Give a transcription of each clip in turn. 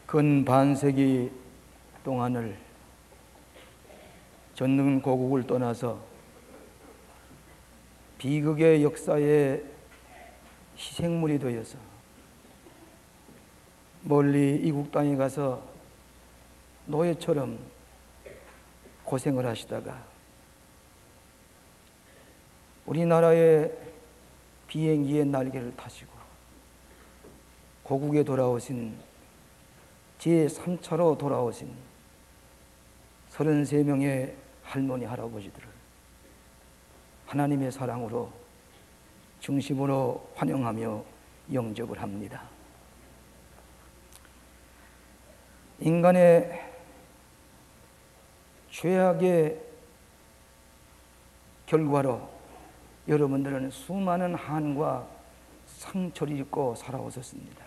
근 반세기 동안을 전능 고국을 떠나서 비극의 역사에 희생물이 되어서 멀리 이국 땅에 가서 노예처럼 고생을 하시다가 우리나라의 비행기의 날개를 타시고 고국에 돌아오신 제3차로 돌아오신 33명의 할머니 할아버지들을 하나님의 사랑으로 중심으로 환영하며 영접을 합니다. 인간의 죄악의 결과로 여러분들은 수많은 한과 상처를 입고 살아오셨습니다.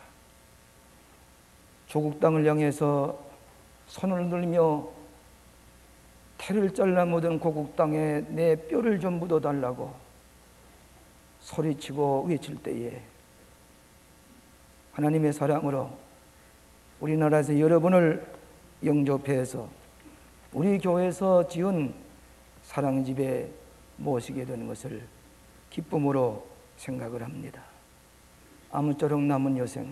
조국 땅을 향해서 손을 들며 태를 잘라 묻은 고국 땅에 내 뼈를 좀 묻어달라고 소리치고 외칠 때에 하나님의 사랑으로 우리나라에서 여러분을 영접해서 우리 교회에서 지은 사랑집에 모시게 되는 것을 기쁨으로 생각을 합니다. 아무쪼록 남은 여생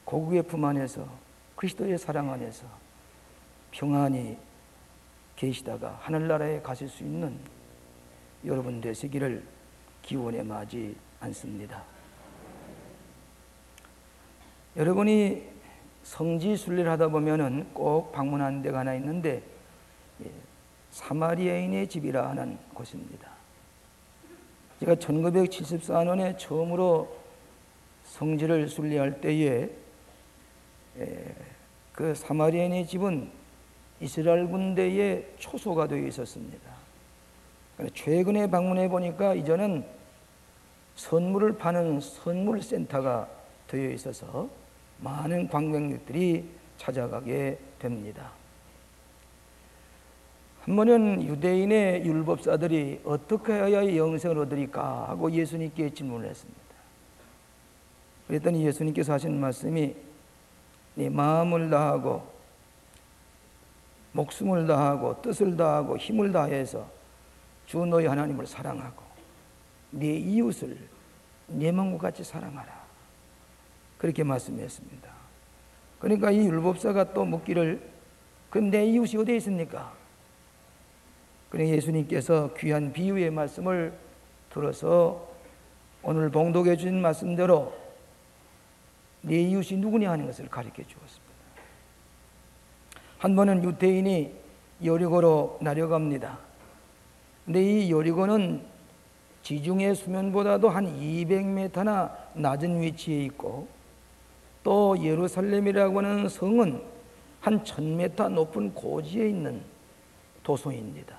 고국의 품 안에서 그리스도의 사랑 안에서 평안히 계시다가 하늘나라에 가실 수 있는 여러분 되시기를 기원해 마지 않습니다. 여러분이 성지 순례를 하다 보면은 꼭 방문하는 데가 하나 있는데 사마리아인의 집이라 하는 곳입니다. 제가 1974년에 처음으로 성지를 순례할 때에 그 사마리아인의 집은 이스라엘 군대의 초소가 되어 있었습니다. 최근에 방문해 보니까 이제는 선물을 파는 선물센터가 되어 있어서 많은 관광객들이 찾아가게 됩니다. 한 번은 유대인의 율법사들이 어떻게 해야 영생을 얻으리까 하고 예수님께 질문을 했습니다. 그랬더니 예수님께서 하신 말씀이 네 마음을 다하고 목숨을 다하고 뜻을 다하고 힘을 다해서 주 너희 하나님을 사랑하고 네 이웃을 네 몸과 같이 사랑하라. 그렇게 말씀했습니다. 그러니까 이 율법사가 또 묻기를 그럼 내 이웃이 어디에 있습니까? 그러니까 예수님께서 귀한 비유의 말씀을 들어서 오늘 봉독해 주신 말씀대로 네 이웃이 누구냐 하는 것을 가르쳐 주었습니다. 한 번은 유대인이 여리고로 내려갑니다. 근데 이 여리고는 지중해 수면보다도 한 200m나 낮은 위치에 있고 또 예루살렘이라고 하는 성은 한 1000m 높은 고지에 있는 도성입니다.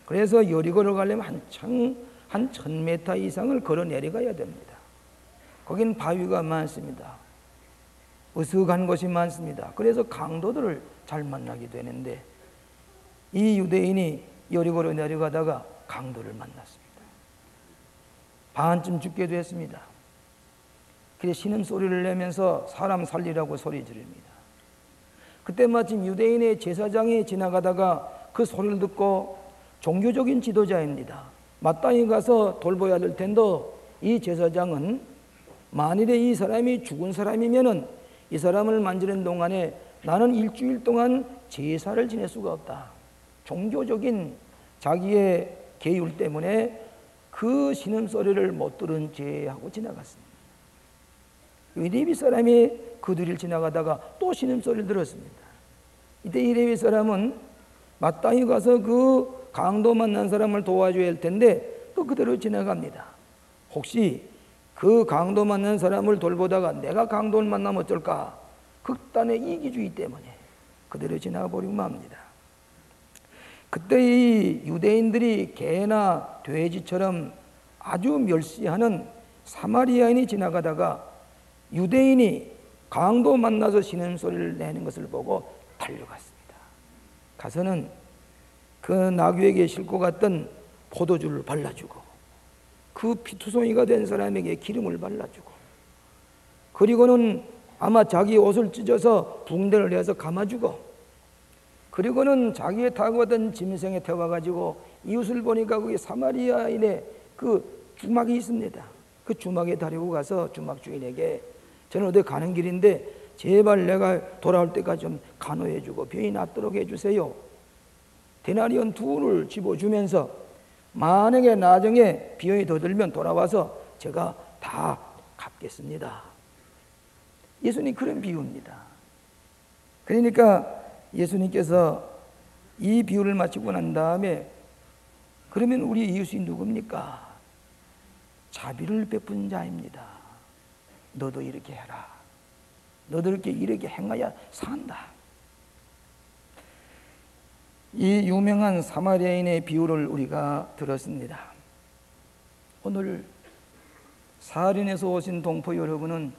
그래서 여리고를 가려면 한 1000m 이상을 걸어 내려가야 됩니다. 거긴 바위가 많습니다. 으슥한 곳이 많습니다. 그래서 강도들을 잘 만나게 되는데 이 유대인이 여리고로 내려가다가 강도를 만났습니다. 반쯤 죽게 됐습니다. 그래서 신음소리를 내면서 사람 살리라고 소리 지릅니다. 그때 마침 유대인의 제사장이 지나가다가 그 소리를 듣고 종교적인 지도자입니다. 마땅히 가서 돌봐야 될 텐데 이 제사장은 만일에 이 사람이 죽은 사람이면은 이 사람을 만지는 동안에 나는 일주일 동안 제사를 지낼 수가 없다. 종교적인 자기의 계율 때문에 그 신음소리를 못 들은 죄 하고 지나갔습니다. 이 레위 사람이 그 뒤를 지나가다가 또 신음소리를 들었습니다. 이때 이 레위 사람은 마땅히 가서 그 강도 만난 사람을 도와줘야 할 텐데 또 그대로 지나갑니다. 혹시 그 강도 만난 사람을 돌보다가 내가 강도를 만나면 어쩔까? 극단의 이기주의 때문에 그대로 지나가버리고 맙니다. 그때 이 유대인들이 개나 돼지처럼 아주 멸시하는 사마리아인이 지나가다가 유대인이 강도 만나서 신음소리를 내는 것을 보고 달려갔습니다. 가서는 그 나귀에게 싣고 갔던 포도주를 발라주고 그 피투성이가 된 사람에게 기름을 발라주고 그리고는 아마 자기 옷을 찢어서 붕대를 내서 감아주고, 그리고는 자기의 타고 가던 짐승에 태워가지고 이웃을 보니까 거기 사마리아인의 그 주막이 있습니다. 그 주막에 다리고 가서 주막 주인에게 저는 어디 가는 길인데 제발 내가 돌아올 때까지 좀 간호해주고 병이 낫도록 해주세요. 데나리온 2를 집어주면서 만약에 나중에 비용이 더 들면 돌아와서 제가 다 갚겠습니다. 예수님 그런 비유입니다. 그러니까 예수님께서 이 비유를 마치고 난 다음에 그러면 우리 이웃이 누굽니까? 자비를 베푼 자입니다. 너도 이렇게 해라. 너도 이렇게 행하야 산다. 이 유명한 사마리아인의 비유를 우리가 들었습니다. 오늘 사하린에서 오신 동포 여러분은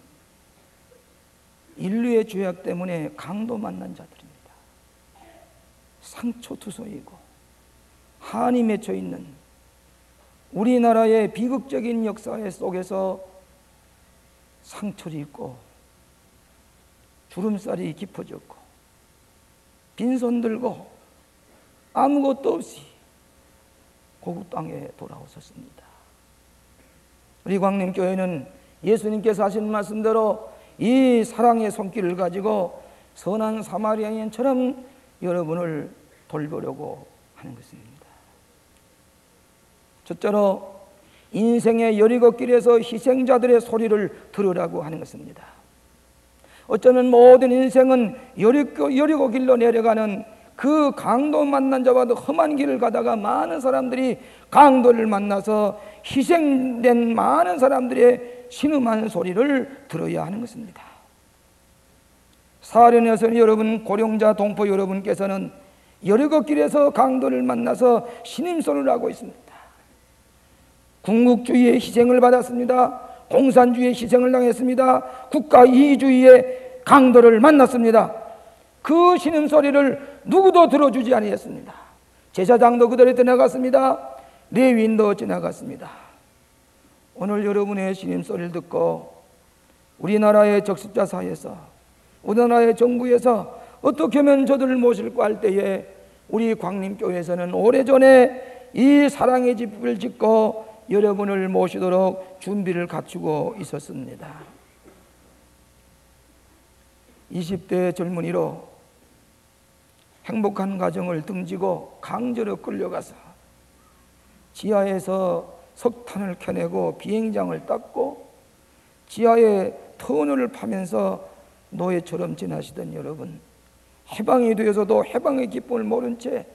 인류의 죄악 때문에 강도 만난 자들입니다. 상처투성이고 한이 맺혀 있는 우리나라의 비극적인 역사 속에서 상처를 입고 주름살이 깊어졌고 빈손 들고 아무것도 없이 고국 땅에 돌아오셨습니다. 우리 광림교회는 예수님께서 하신 말씀대로 이 사랑의 손길을 가지고 선한 사마리아인처럼 여러분을 돌보려고 하는 것입니다. 첫째로 인생의 여리고길에서 희생자들의 소리를 들으라고 하는 것입니다. 어쩌면 모든 인생은 여리고길로 내려가는 그 강도 만난 자와도 험한 길을 가다가 많은 사람들이 강도를 만나서 희생된 많은 사람들의 신음한 소리를 들어야 하는 것입니다. 사하린에서는 여러분 고령자 동포 여러분께서는 여리고길에서 강도를 만나서 신음소리를 하고 있습니다. 군국주의의 희생을 받았습니다. 공산주의의 희생을 당했습니다. 국가 이주의의 강도를 만났습니다. 그 신음소리를 누구도 들어주지 아니했습니다. 제사장도 그들이 지나갔습니다. 레위인도 지나갔습니다. 오늘 여러분의 신음소리를 듣고 우리나라의 적십자 사회에서 우리나라의 정부에서 어떻게 하면 저들을 모실까 할 때에 우리 광림교회에서는 오래전에 이 사랑의 집을 짓고 여러분을 모시도록 준비를 갖추고 있었습니다. 20대 젊은이로 행복한 가정을 등지고 강제로 끌려가서 지하에서 석탄을 켜내고 비행장을 닦고 지하에 터널을 파면서 노예처럼 지나시던 여러분, 해방이 되어서도 해방의 기쁨을 모른 채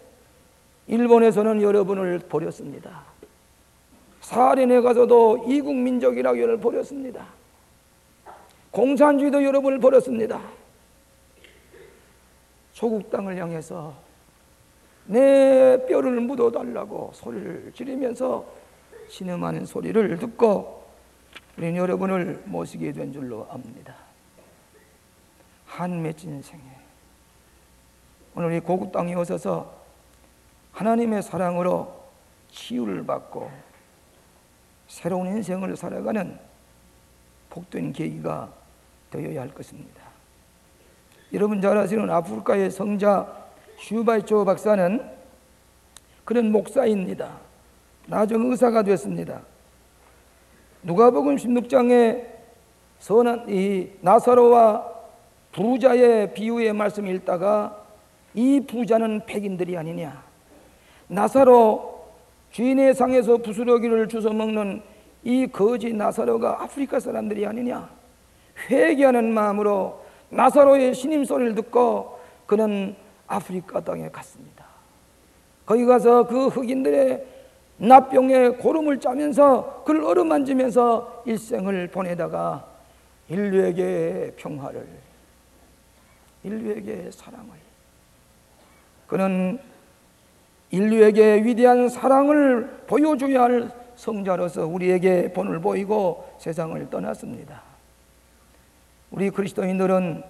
일본에서는 여러분을 버렸습니다. 사하린에 가서도 이국민족이라고 여러분을 버렸습니다. 공산주의도 여러분을 버렸습니다. 조국 땅을 향해서 내 뼈를 묻어달라고 소리를 지르면서 신음하는 소리를 듣고 우리는 여러분을 모시게 된 줄로 압니다. 한 맺힌 생에 오늘 이 고국 땅에 오셔서 하나님의 사랑으로 치유를 받고 새로운 인생을 살아가는 복된 계기가 되어야 할 것입니다. 여러분 잘 아시는 아프리카의 성자 슈바이초 박사는 그런 목사입니다. 나중 의사가 됐습니다. 누가복음 16장에 선한 이 나사로와 부자의 비유의 말씀을 읽다가 이 부자는 백인들이 아니냐, 나사로 주인의 상에서 부스러기를 주워 먹는 이 거지 나사로가 아프리카 사람들이 아니냐, 회개하는 마음으로 나사로의 신임소리를 듣고 그는 아프리카 땅에 갔습니다. 거기 가서 그 흑인들의 납병에 고름을 짜면서 그를 어루만지면서 일생을 보내다가 인류에게 평화를, 인류에게 사랑을, 그는 인류에게 위대한 사랑을 보여줘야 할 성자로서 우리에게 본을 보이고 세상을 떠났습니다. 우리 그리스도인들은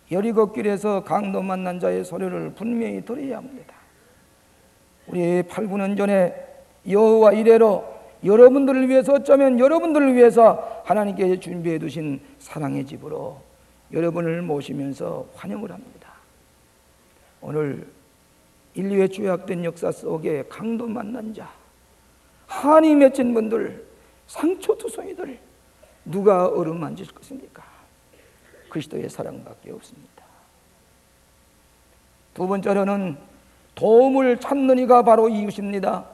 여리고길에서 강도 만난 자의 소리를 분명히 들어야 합니다. 우리 8, 9년 전에 여호와 이레로 여러분들을 위해서, 어쩌면 여러분들을 위해서 하나님께 준비해 두신 사랑의 집으로 여러분을 모시면서 환영을 합니다. 오늘 인류의 죄악된 역사 속에 강도 만난 자, 한이 맺힌 분들, 상처투성이들 누가 어루만질 것입니까? 그리스도의 사랑밖에 없습니다. 두 번째로는 도움을 찾는 이가 바로 이웃입니다.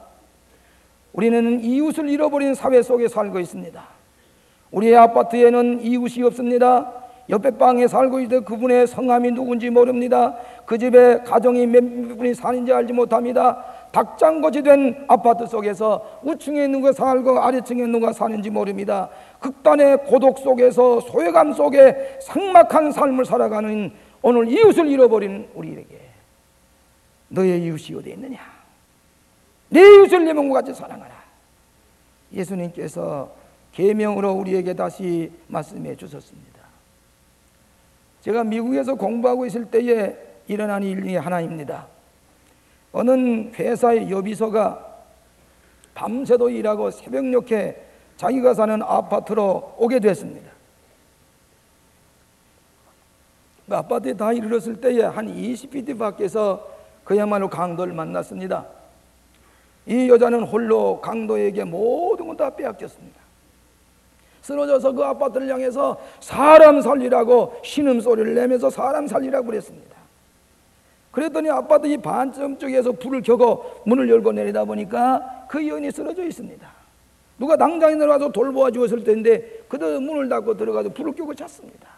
우리는 이웃을 잃어버린 사회 속에 살고 있습니다. 우리의 아파트에는 이웃이 없습니다. 옆에 방에 살고 있는데 그분의 성함이 누군지 모릅니다. 그 집에 가정이 몇 분이 사는지 알지 못합니다. 닭장거지 된 아파트 속에서 우층에 누가 살고 아래층에 누가 사는지 모릅니다. 극단의 고독 속에서 소외감 속에 삭막한 삶을 살아가는 오늘 이웃을 잃어버린 우리에게 너의 이웃이 어디에 있느냐? 내 이웃을 내 몸과 같이 사랑하라. 예수님께서 계명으로 우리에게 다시 말씀해 주셨습니다. 제가 미국에서 공부하고 있을 때에 일어난 일 중에 하나입니다. 어느 회사의 여비서가 밤새도 일하고 새벽녘에 자기가 사는 아파트로 오게 됐습니다. 그 아파트에 다 이르렀을 때에 한 20피트 밖에서 그야말로 강도를 만났습니다. 이 여자는 홀로 강도에게 모든 걸 다 빼앗겼습니다. 쓰러져서 그 아파트를 향해서 사람 살리라고 신음소리를 내면서 사람 살리라고 그랬습니다. 그랬더니 아파트 이 반쯤 쪽에서 불을 켜고 문을 열고 내리다 보니까 그 여인이 쓰러져 있습니다. 누가 당장에 내려와서 돌보아 주었을 텐데 그도 문을 닫고 들어가서 불을 켜고 잤습니다.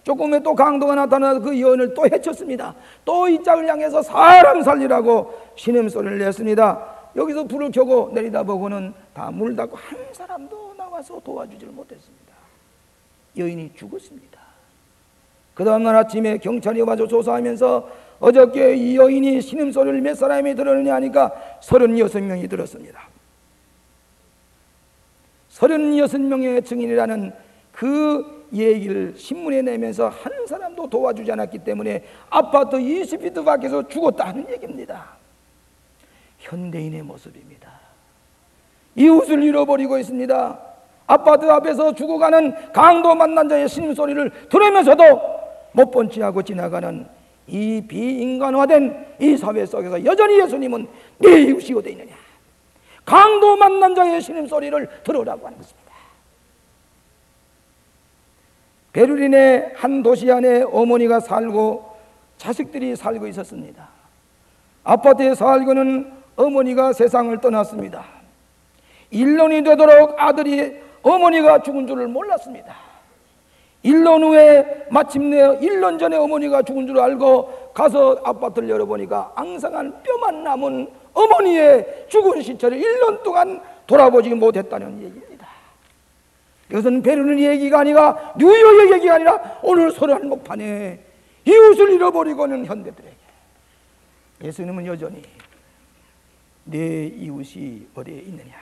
조금 후에 또 강도가 나타나서 그 여인을 또 해쳤습니다. 또 이 짝을 향해서 사람 살리라고 신음소리를 냈습니다. 여기서 불을 켜고 내리다 보고는 다 문을 닫고 한 사람도 나와서 도와주지를 못했습니다. 여인이 죽었습니다. 그 다음날 아침에 경찰이 와서 조사하면서 어저께 이 여인이 신음소리를 몇 사람이 들었느냐 하니까 36명이 들었습니다. 36명의 증인이라는 그 얘기를 신문에 내면서 한 사람도 도와주지 않았기 때문에 아파트 20피트 밖에서 죽었다는 얘기입니다. 현대인의 모습입니다. 이웃을 잃어버리고 있습니다. 아파트 앞에서 죽어가는 강도 만난 자의 신음소리를 들으면서도 못 본 채하고 지나가는 이 비인간화된 이 사회 속에서 여전히 예수님은 내 이웃이 어디 있느냐, 강도 만난 자의 신음소리를 들으라고 하는 것입니다. 베를린의 한 도시 안에 어머니가 살고 자식들이 살고 있었습니다. 아파트에 살고는 어머니가 세상을 떠났습니다. 1년이 되도록 아들이 어머니가 죽은 줄을 몰랐습니다. 1년 후에 마침내 1년 전에 어머니가 죽은 줄 알고 가서 아파트를 열어보니까 앙상한 뼈만 남은 어머니의 죽은 시체를 1년 동안 돌아보지 못했다는 얘기입니다. 이것은 베를린 얘기가 아니라 뉴욕의 얘기가 아니라 오늘 서울 한복판에 이웃을 잃어버리고는 현대들에게 예수님은 여전히 내 이웃이 어디에 있느냐.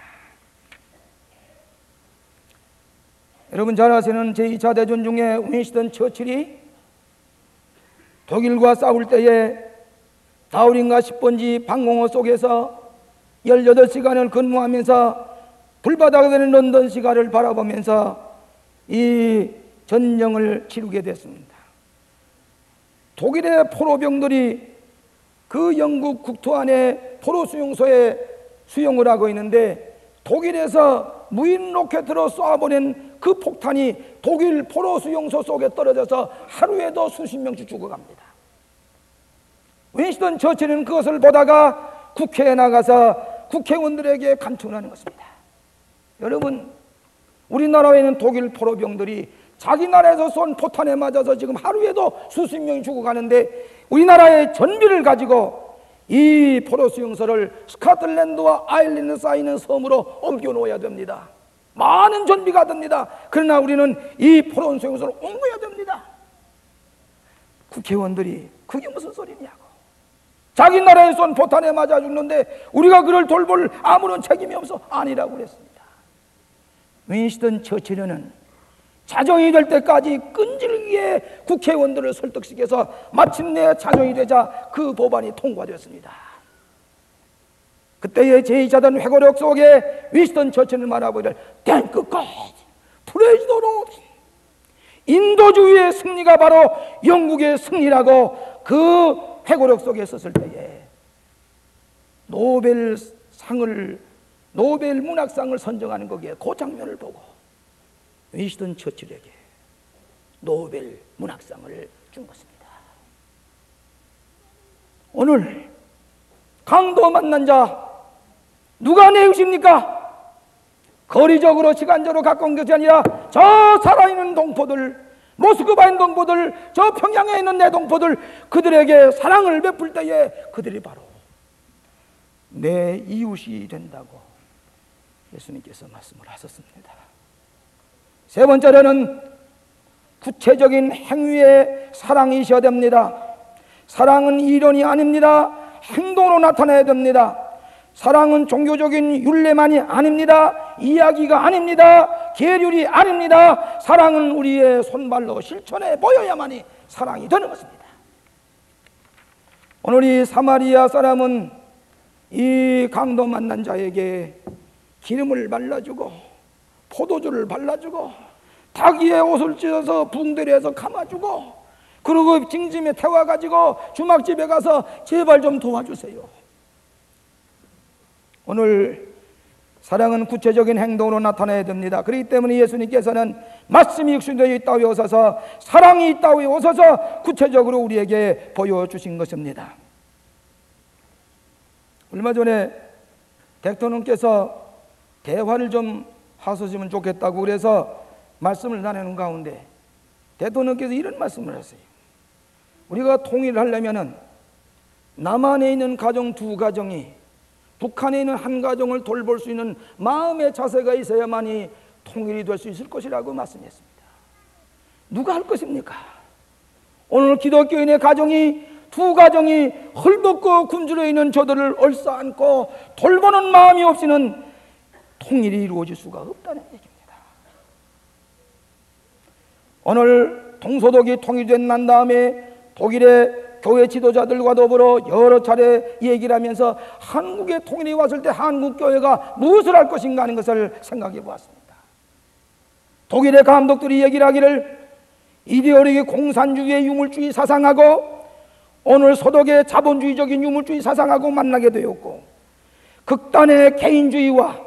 여러분 잘 아시는 제2차 대전 중에 윈스턴 처칠이 독일과 싸울 때에 다우린가 10번지 방공호 속에서 18시간을 근무하면서 불바다가 되는 런던 시가를 바라보면서 이 전쟁을 치르게 됐습니다. 독일의 포로병들이 그 영국 국토 안에 포로 수용소에 수용을 하고 있는데 독일에서 무인 로켓으로 쏴보낸 그 폭탄이 독일 포로 수용소 속에 떨어져서 하루에도 수십 명씩 죽어갑니다. 윈스턴 처칠은 그것을 보다가 국회에 나가서 국회의원들에게 간청하는 것입니다. 여러분, 우리나라에는 독일 포로병들이 자기 나라에서 쏜 포탄에 맞아서 지금 하루에도 수십 명이 죽어가는데 우리나라의 전비를 가지고 이 포로 수용소를 스코틀랜드와 아일랜드 쌓이는 섬으로 옮겨놓아야 됩니다. 많은 전비가 듭니다. 그러나 우리는 이 포로 수용소를 옮겨야 됩니다. 국회의원들이 그게 무슨 소리냐고. 자기 나라에 쏜 포탄에 맞아 죽는데 우리가 그를 돌볼 아무런 책임이 없어. 아니라고 그랬습니다. 윈스턴 처칠은 자정이 될 때까지 끈질기게 국회의원들을 설득시켜서 마침내 자정이 되자 그 법안이 통과되었습니다. 그때의 제2차전 회고록 속에 윈스턴 처칠을 말하고 이를 Thank God, Praise the Lord. 인도주의의 승리가 바로 영국의 승리라고 그 회고록 속에 썼을 때에 노벨 문학상을 선정하는 거기에 그 장면을 보고 윈스턴 처칠에게 노벨 문학상을 준 것입니다. 오늘 강도 만난 자 누가 내우십니까? 거리적으로 시간적으로 가까운 것이 아니라 저 살아있는 동포들, 모스크바에 있는 동포들, 저 평양에 있는 내 동포들, 그들에게 사랑을 베풀 때에 그들이 바로 내 이웃이 된다고 예수님께서 말씀을 하셨습니다. 세 번째로는 구체적인 행위의 사랑이셔야 됩니다. 사랑은 이론이 아닙니다. 행동으로 나타나야 됩니다. 사랑은 종교적인 율례만이 아닙니다. 이야기가 아닙니다. 계율이 아닙니다. 사랑은 우리의 손발로 실천해 보여야만이 사랑이 되는 것입니다. 오늘 이 사마리아 사람은 이 강도 만난 자에게 기름을 발라주고 포도주를 발라주고 닭 위에 옷을 찢어서 붕대리에서 감아주고 그리고 징짐에 태워가지고 주막집에 가서 제발 좀 도와주세요. 오늘 사랑은 구체적인 행동으로 나타나야 됩니다. 그렇기 때문에 예수님께서는 말씀이 육신되어 있다고 오셔서 사랑이 있다고 오셔서 구체적으로 우리에게 보여주신 것입니다. 얼마 전에 대통령께서 대화를 좀 하셨으면 좋겠다고 그래서 말씀을 나누는 가운데 대통령께서 이런 말씀을 하세요. 우리가 통일을 하려면 남한에 있는 가정 두 가정이 북한에 있는 한 가정을 돌볼 수 있는 마음의 자세가 있어야만이 통일이 될 수 있을 것이라고 말씀했습니다. 누가 할 것입니까? 오늘 기독교인의 가정이 두 가정이 헐벗고 굶주려 있는 저들을 얼싸안고 돌보는 마음이 없이는 통일이 이루어질 수가 없다는 얘기입니다. 오늘 동서독이 통일된 난 다음에 독일의 교회 지도자들과 더불어 여러 차례 얘기를 하면서 한국의 통일이 왔을 때 한국 교회가 무엇을 할 것인가 하는 것을 생각해 보았습니다. 독일의 감독들이 얘기를 하기를 이데올로기 공산주의의 유물주의 사상하고 오늘 서독의 자본주의적인 유물주의 사상하고 만나게 되었고 극단의 개인주의와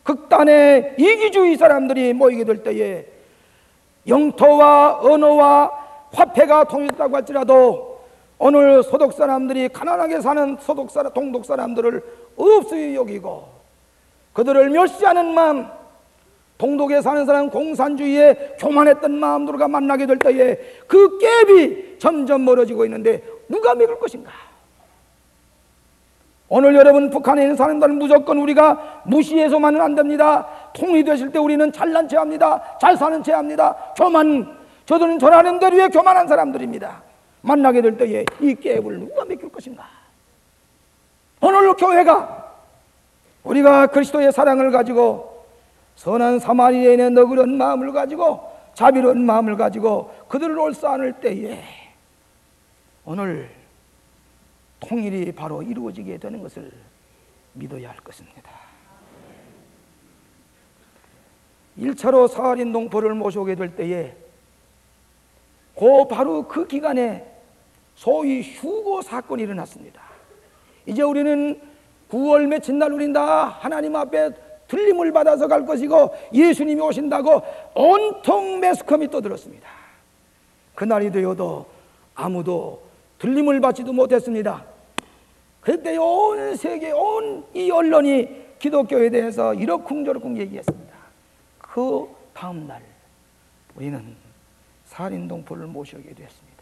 극단의 이기주의 사람들이 모이게 될 때에 영토와 언어와 화폐가 통일했다고 할지라도 오늘 소독 사람들이 가난하게 사는 동독 사람들을 없이 여기고 그들을 멸시하는 마음, 동독에 사는 사람 공산주의에 교만했던 마음들과 만나게 될 때에 그 갭이 점점 멀어지고 있는데 누가 믿을 것인가? 오늘 여러분 북한에 있는 사람들은 무조건 우리가 무시해서만은 안 됩니다. 통일되실 때 우리는 잘난 체 합니다. 잘 사는 체 합니다. 저들은 전하는 대로의 교만한 사람들입니다. 만나게 될 때에 이 갭을 누가 메꿀 것인가? 오늘 교회가 우리가 그리스도의 사랑을 가지고 선한 사마리아인의 너그러운 마음을 가지고 자비로운 마음을 가지고 그들을 옳사안을 때에 오늘 통일이 바로 이루어지게 되는 것을 믿어야 할 것입니다. 1차로 사할인 동포를 모셔오게 될 때에 바로 그 기간에 소위 휴고 사건이 일어났습니다. 이제 우리는 9월 며칠 날 우린 다 하나님 앞에 들림을 받아서 갈 것이고 예수님이 오신다고 온통 매스컴이 떠들었습니다. 그날이 되어도 아무도 들림을 받지도 못했습니다. 그때 온 세계 온 이 언론이 기독교에 대해서 이러쿵저러쿵 얘기했습니다. 그 다음 날 우리는 살인동포를 모시게 됐습니다.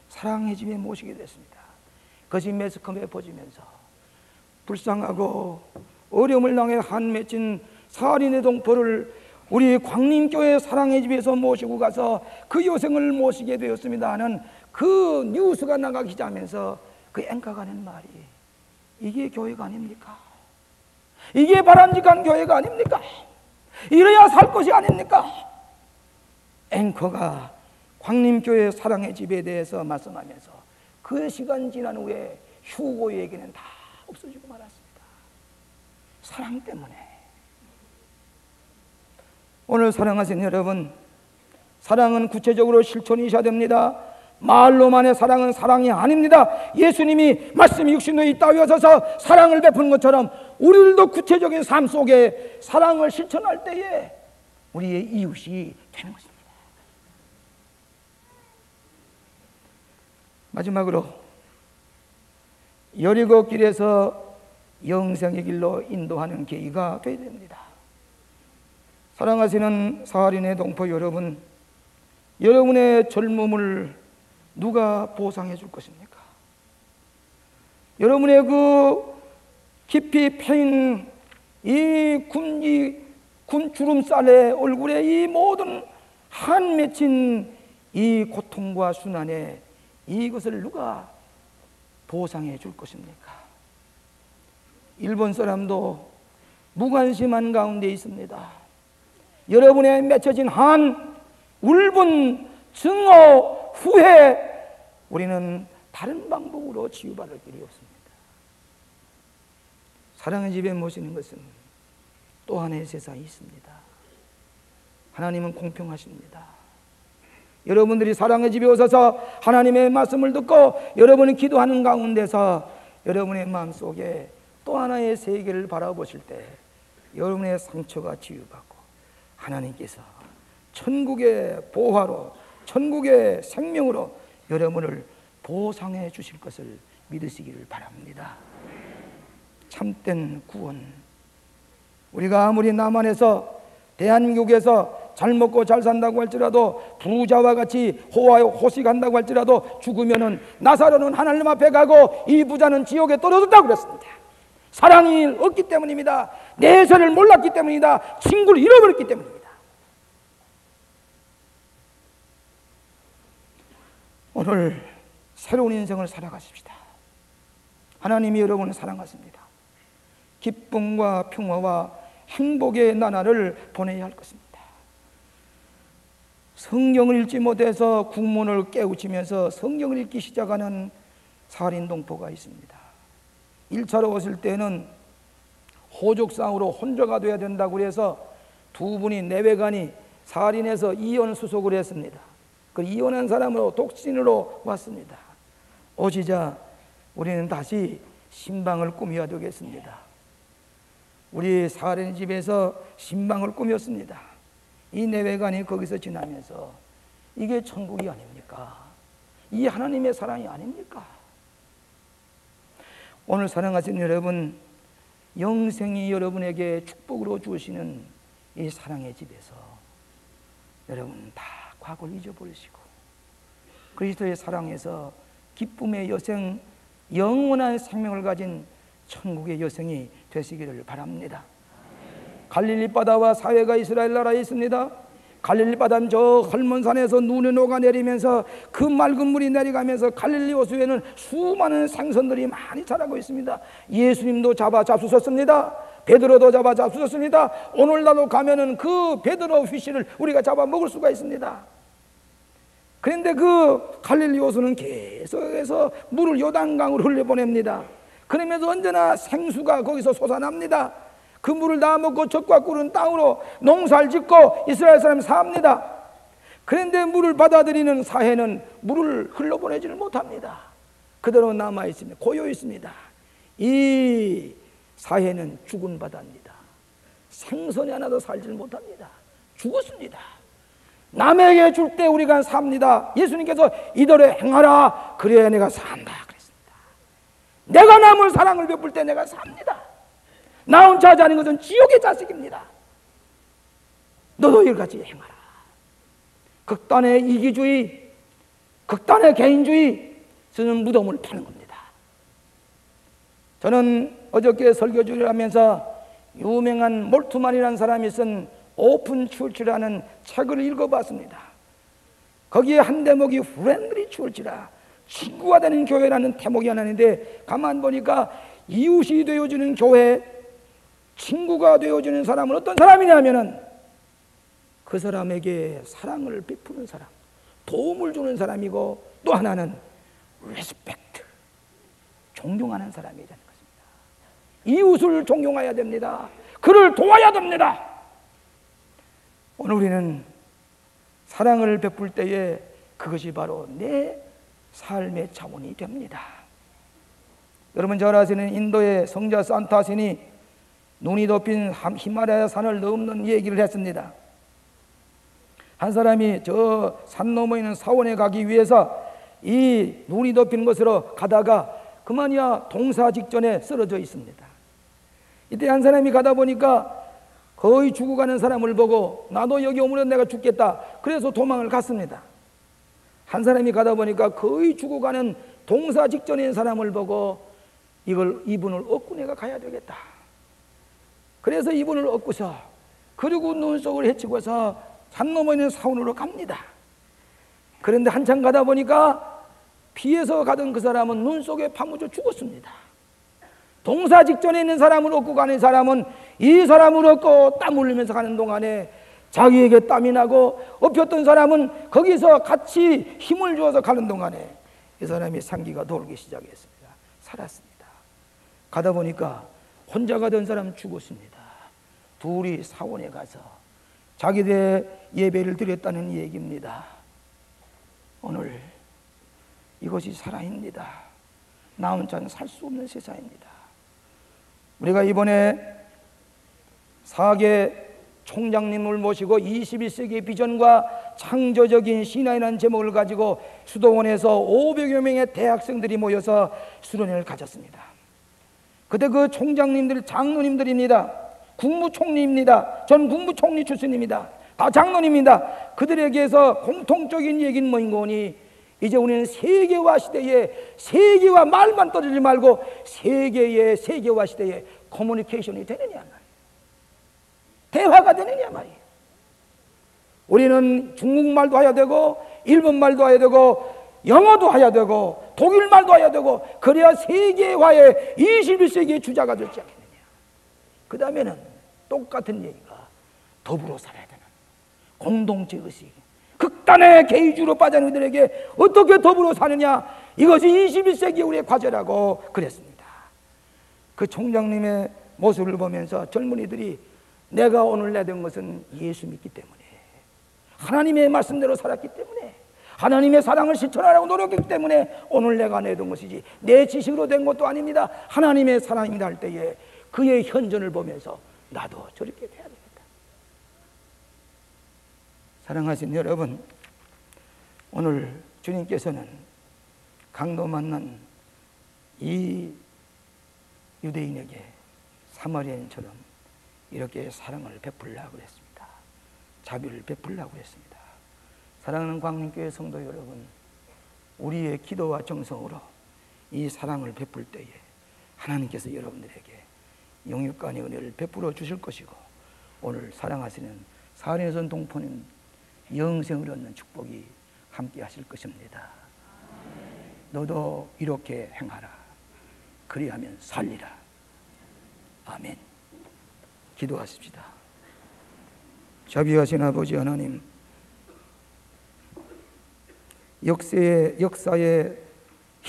사랑의 집에 모시게 됐습니다. 그것이 매스컴에 퍼지면서 불쌍하고 어려움을 당해 한 맺힌 살인의 동포를 우리 광림교회 사랑의 집에서 모시고 가서 그 여성을 모시게 되었습니다 하는 그 뉴스가 나가기 시작하면서 그 앵커가 하는 말이 이게 교회가 아닙니까? 이게 바람직한 교회가 아닙니까? 이래야 살 것이 아닙니까? 앵커가 광림교회 사랑의 집에 대해서 말씀하면서 그 시간 지난 후에 휴고 얘기는 다 없어지고 말았습니다. 사랑 때문에. 오늘 사랑하시는 여러분, 사랑은 구체적으로 실천이 있어야 됩니다. 말로만의 사랑은 사랑이 아닙니다. 예수님이 말씀이 육신으로 이 땅에 오셔서 사랑을 베푸는 것처럼 우리들도 구체적인 삶 속에 사랑을 실천할 때에 우리의 이웃이 되는 것입니다. 마지막으로 여리고 길에서 영생의 길로 인도하는 계기가 되어야 됩니다. 사랑하시는 사할인의 동포 여러분, 여러분의 젊음을 누가 보상해 줄 것입니까? 여러분의 그 깊이 패인 이 군 주름살의 얼굴에 이 모든 한 맺힌 이 고통과 순환에 이것을 누가 보상해 줄 것입니까? 일본 사람도 무관심한 가운데 있습니다. 여러분의 맺혀진 한 울분, 증오, 후회, 우리는 다른 방법으로 치유받을 길이 없습니다. 사랑의 집에 모시는 것은 또 하나의 세상이 있습니다. 하나님은 공평하십니다. 여러분들이 사랑의 집에 오셔서 하나님의 말씀을 듣고 여러분이 기도하는 가운데서 여러분의 마음속에 또 하나의 세계를 바라보실 때 여러분의 상처가 치유받고 하나님께서 천국의 보화로, 천국의 생명으로 여러분을 보상해 주실 것을 믿으시기를 바랍니다. 참된 구원, 우리가 아무리 남한에서 대한민국에서 잘 먹고 잘 산다고 할지라도 부자와 같이 호식한다고 할지라도 죽으면은 나사로는 하나님 앞에 가고 이 부자는 지옥에 떨어졌다고 그랬습니다. 사랑이 없기 때문입니다. 내세를 몰랐기 때문이다. 친구를 잃어버렸기 때문입니다. 오늘 새로운 인생을 살아가십시다. 하나님이 여러분을 사랑하십니다. 기쁨과 평화와 행복의 나날을 보내야 할 것입니다. 성경을 읽지 못해서 국문을 깨우치면서 성경을 읽기 시작하는 사할인 동포가 있습니다. 1차로 오실 때는 호족상으로 혼자가 돼야 된다고 해서 두 분이 내외간이 사할인해서 이혼 수속을 했습니다. 그 이혼한 사람으로 독신으로 왔습니다. 오시자 우리는 다시 신방을 꾸며야 되겠습니다. 우리 사할인 집에서 신방을 꾸몄습니다. 이 내외간이 거기서 지나면서 이게 천국이 아닙니까? 이 하나님의 사랑이 아닙니까? 오늘 사랑하시는 여러분, 영생이 여러분에게 축복으로 주시는 이 사랑의 집에서 여러분 다 과거를 잊어버리시고 그리스도의 사랑에서 기쁨의 여생, 영원한 생명을 가진 천국의 여생이 되시기를 바랍니다. 갈릴리 바다와 사해가 이스라엘 나라에 있습니다. 갈릴리 바다는 저 헐몬산에서 눈이 녹아내리면서 그 맑은 물이 내려가면서 갈릴리 호수에는 수많은 생선들이 많이 자라고 있습니다. 예수님도 잡수셨습니다. 베드로도 잡수셨습니다. 오늘날도 가면은 그 베드로 피쉬를 우리가 잡아 먹을 수가 있습니다. 그런데 그 갈릴리 호수는 계속해서 물을 요단강으로 흘려보냅니다. 그러면서 언제나 생수가 거기서 솟아납니다. 그 물을 다 먹고 젖과 꿀은 땅으로 농사를 짓고 이스라엘 사람이 삽니다. 그런데 물을 받아들이는 사해는 물을 흘러보내지를 못합니다. 그대로 남아있습니다. 고여 있습니다. 이 사해는 죽은 바다입니다. 생선이 하나도 살지를 못합니다. 죽었습니다. 남에게 줄 때 우리가 삽니다. 예수님께서 이대로 행하라 그래야 내가 산다 그랬습니다. 내가 남을 사랑을 베풀 때 내가 삽니다. 나 혼자 하지 않은 것은 지옥의 자식입니다. 너도 이같이 행하라. 극단의 이기주의, 극단의 개인주의, 저는 무덤을 파는 겁니다. 저는 어저께 설교주를 하면서 유명한 몰트만이라는 사람이 쓴 오픈 출치라는 책을 읽어봤습니다. 거기에 한 대목이 프렌들리 출치라, 친구가 되는 교회라는 대목이 하나 있는데 가만 보니까 이웃이 되어주는 교회, 친구가 되어주는 사람은 어떤 사람이냐면은 그 사람에게 사랑을 베푸는 사람, 도움을 주는 사람이고 또 하나는 리스펙트, 존경하는 사람이 되는 것입니다. 이웃을 존경해야 됩니다. 그를 도와야 됩니다. 오늘 우리는 사랑을 베풀 때에 그것이 바로 내 삶의 차원이 됩니다. 여러분 잘 아시는 인도의 성자 산타 신이 눈이 덮인 히말라야 산을 넘는 얘기를 했습니다. 한 사람이 저 산 너머에 있는 사원에 가기 위해서 이 눈이 덮인 곳으로 가다가 그만이야 동사 직전에 쓰러져 있습니다. 이때 한 사람이 가다 보니까 거의 죽어가는 사람을 보고 나도 여기 오면 내가 죽겠다. 그래서 도망을 갔습니다. 한 사람이 가다 보니까 거의 죽어가는 동사 직전에 있는 사람을 보고 이분을 얻고 내가 가야 되겠다. 그래서 이분을 얻고서 그리고 눈속을 헤치고서 산 넘어 있는 사원으로 갑니다. 그런데 한참 가다 보니까 피해서 가던 그 사람은 눈 속에 파묻혀 죽었습니다. 동사 직전에 있는 사람을 얻고 가는 사람은 이 사람을 얻고 땀 흘리면서 가는 동안에 자기에게 땀이 나고 엎혔던 사람은 거기서 같이 힘을 주어서 가는 동안에 이 사람이 상기가 돌기 시작했습니다. 살았습니다. 가다 보니까 혼자 가던 사람 죽었습니다. 둘이 사원에 가서 자기들의 예배를 드렸다는 얘기입니다. 오늘 이것이 사랑입니다. 나 혼자는 살 수 없는 세상입니다. 우리가 이번에 사계 총장님을 모시고 21세기 비전과 창조적인 신화이라는 제목을 가지고 수도원에서 500여 명의 대학생들이 모여서 수련회를 가졌습니다. 그때 그 총장님들 장로님들입니다. 국무총리입니다. 전 국무총리 출신입니다. 다 장로님입니다. 그들에게서 공통적인 얘기는 뭐니 이제 우리는 세계화 시대에 세계화 말만 떠들지 말고 세계의 세계화 시대에 커뮤니케이션이 되느냐 말이에요. 대화가 되느냐 말이에요. 우리는 중국말도 해야 되고 일본말도 해야 되고 영어도 해야 되고 독일말도 해야 되고 그래야 세계화의 21세기의 주자가 되지 않겠느냐. 그 다음에는 똑같은 얘기가 더불어 살아야 되는 공동체 의식, 극단의 개인주의로 빠진 이들에게 어떻게 더불어 사느냐, 이것이 21세기 우리의 과제라고 그랬습니다. 그 총장님의 모습을 보면서 젊은이들이 내가 오늘 내던 것은 예수 믿기 때문에, 하나님의 말씀대로 살았기 때문에, 하나님의 사랑을 실천하라고 노력했기 때문에 오늘 내가 내던 것이지 내 지식으로 된 것도 아닙니다. 하나님의 사랑이다 할 때에 그의 현존을 보면서 나도 저렇게 돼야 되겠다. 사랑하신 여러분, 오늘 주님께서는 강도 만난 이 유대인에게 사마리아인처럼 이렇게 사랑을 베풀려고 했습니다. 자비를 베풀려고 했습니다. 사랑하는 광림교회 성도 여러분, 우리의 기도와 정성으로 이 사랑을 베풀 때에 하나님께서 여러분들에게 영육간의 은혜를 베풀어 주실 것이고, 오늘 사랑하시는 사륜선 동포는 영생을 얻는 축복이 함께 하실 것입니다. 너도 이렇게 행하라. 그리하면 살리라. 아멘. 기도하십시다. 자비하신 아버지 하나님, 역사의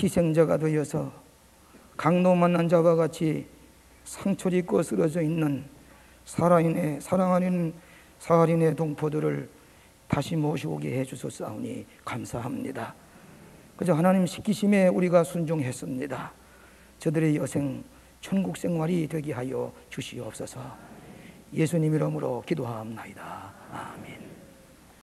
희생자가 되어서 강도 만난 자와 같이 상처를 입고 쓰러져 있는 사랑하는 사할인의 동포들을 다시 모시오게 해주소서하오니 감사합니다. 그저 하나님 시키심에 우리가 순종했습니다. 저들의 여생 천국 생활이 되게 하여 주시옵소서. 예수님 이름으로 기도하옵나이다. 아멘.